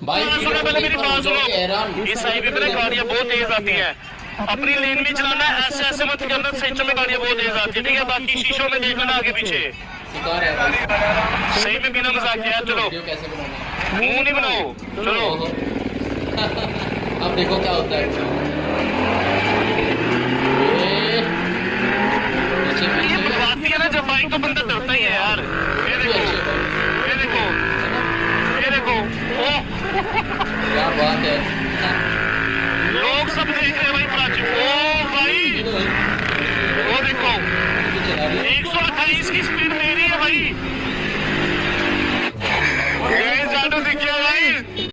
भाई सुनो पहले मेरी बात सुनो। हैरान इस हाईवे पे ना गाड़ियां बहुत तेज आती है, अपनी लेन में चलाना है, ऐसे ऐसे मत करना, सेंटर में गाड़ियां बहुत तेज आती है, ठीक है? बाकी शीशों में देख लेना आगे पीछे। शिकार है भाई। सही में बिना मजाक किया, चलो वीडियो कैसे बनाना है? मुंह नहीं बनाओ, चलो। ओहो। अब देखो क्या होता है। ये पीछे ये पीछे बकवासी है ना, जब बाइक तो बंदा डरता ही है यार। ये देखो, ये देखो, ये देखो, ओह क्या बात है। लोग सब